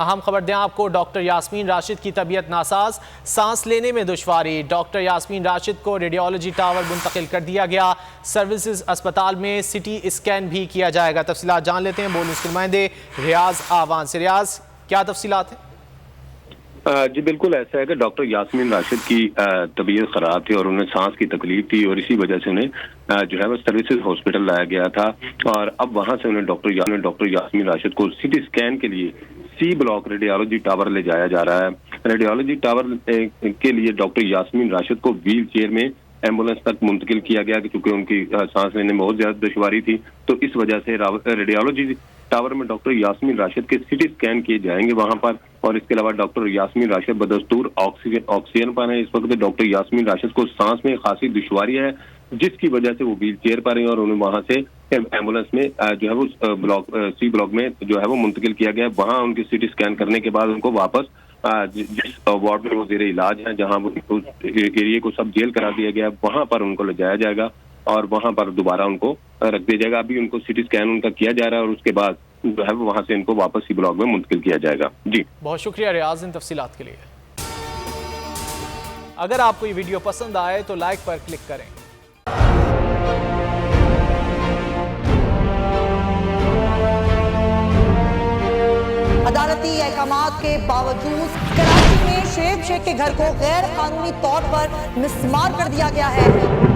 اہم خبر دیں آپ کو، ڈاکٹر یاسمین راشد کی طبیعت ناساز، سانس لینے میں دشواری۔ ڈاکٹر یاسمین راشد کو ریڈیولوجی ٹاور منتقل کر دیا گیا۔ سروسز اسپتال میں سی ٹی اسکین بھی کیا جائے گا۔ تفصیلات جان لیتے ہیں بول نیوز کے نمائندے ریاض آوان سے۔ ریاض، کیا تفصیلات ہیں؟ جی بالکل ایسا ہے کہ ڈاکٹر یاسمین راشد کی طبیعت خراب تھی اور انہیں سانس کی تکلیف تھی، اور اسی وجہ سے انہیں جو ہے وہ سروسز ہاسپٹل لایا گیا تھا، اور اب وہاں سے انہیں ڈاکٹر یاسمین راشد کو سی ٹی اسکین کے لیے سی بلاک ریڈیولوجی ٹاور لے جایا جا رہا ہے۔ ریڈیولوجی ٹاور کے لیے ڈاکٹر یاسمین راشد کو ویل چیئر میں ایمبولینس تک منتقل کیا گیا کیونکہ ان کی سانس لینے میں بہت زیادہ دشواری تھی، تو اس وجہ سے ریڈیولوجی ٹاور میں ڈاکٹر یاسمین راشد کے سی ٹی اسکین کیے جائیں گے وہاں پر۔ اور اس کے علاوہ ڈاکٹر یاسمین راشد بدستور آکسیجن پر ہیں۔ اس وقت ڈاکٹر یاسمین راشد کو سانس میں خاصی دشواری ہے، جس کی وجہ سے وہ ویل چیئر پر ہیں، اور انہیں وہاں سے ایمبولینس میں جو ہے وہ سی بلاک میں جو ہے وہ منتقل کیا گیا۔ وہاں ان کی سی ٹی اسکین کرنے کے بعد ان کو واپس جس وارڈ میں وہ زیر علاج ہیں، جہاں ایریے کو سب جیل کرا دیا گیا، وہاں پر ان کو لے جایا جائے گا اور وہاں پر دوبارہ ان کو رکھ دیا جائے گا۔ ابھی ان کو سی ٹی اسکین ان کا کیا جا رہا ہے، اور اس کے بعد جو ہے وہاں سے ان کو واپس سی بلاک میں منتقل کیا جائے گا۔ جی بہت شکریہ ریاض ان تفصیلات کے لیے۔ اگر آپ کو یہ ویڈیو پسند آئے تو لائک پر کلک کریں۔ عدالتی احکامات کے باوجود کراچی میں شعیب شیخ کے گھر کو غیر قانونی طور پر مسمار کر دیا گیا ہے۔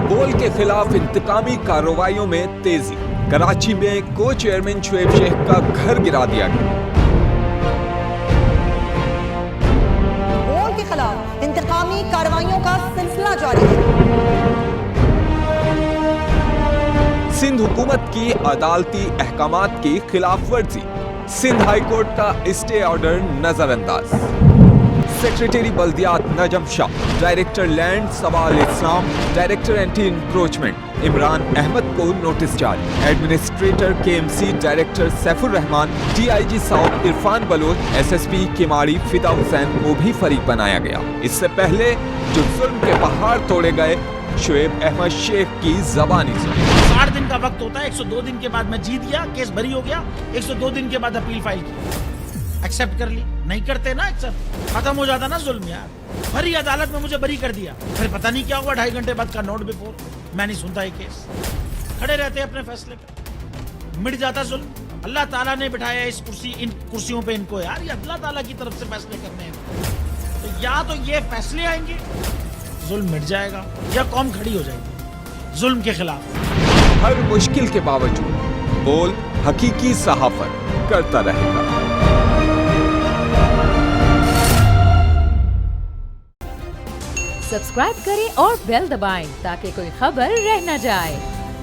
بول کے خلاف انتقامی کارروائیوں میں تیزی، کراچی میں کو چیئرمین شعیب شیخ کا گھر گرا دیا گیا۔ بول کے خلاف انتقامی کارروائیوں کا سلسلہ جاری ہے۔ سندھ حکومت کی عدالتی احکامات کی خلاف ورزی، سندھ ہائی کورٹ کا اسٹے آرڈر نظر انداز۔ سیکریٹری بلدیات نجم شاہ، ڈائریکٹر لینڈ سوال اسلام، director anti encroachment Imran Ahmed کو نوٹس جاری۔ Administrator K M C director Saif ur Rehman, D I G south Irfan Baloch, S S P Keamari Fida Hussain کو بھی فریق بنایا گیا۔ اس سے پہلے جو ظلم کے پہاڑ توڑے گئے، شعیب احمد شیخ کی زبانی سنی۔ 60 دن کا وقت ہوتا ہے، 102 دن کے بعد میں جیت گیا، کیس بری ہو گیا، 102 دن کے بعد اپیل فائل کی، ایکسیپٹ کر لی۔ نہیں کرتے نا ایکسیپٹ، ختم ہو جاتا نا ظلم یار۔ بھری عدالت میں مجھے بری کر دیا، پھر پتہ نہیں کیا ہوا، 2.5 گھنٹے بعد کا نوٹ بیفور، میں نہیں سنتا یہ کیس۔ کھڑے رہتے اپنے فیصلے پہ، مٹ جاتا ظلم۔ اللہ تعالیٰ نے بٹھایا اس کرسی، ان کرسیوں پہ ان کو یار، یہ اللہ تعالیٰ کی طرف سے فیصلے کرنے ہیں، تو یا تو یہ فیصلے آئیں گے، ظلم مٹ جائے گا، یا قوم کھڑی ہو جائے گی ظلم کے خلاف۔ ہر مشکل کے باوجود بول حقیقی صحافت کرتا رہے گا۔ سبسکرائب کریں اور بیل دبائیں تاکہ کوئی خبر رہ نہ جائے۔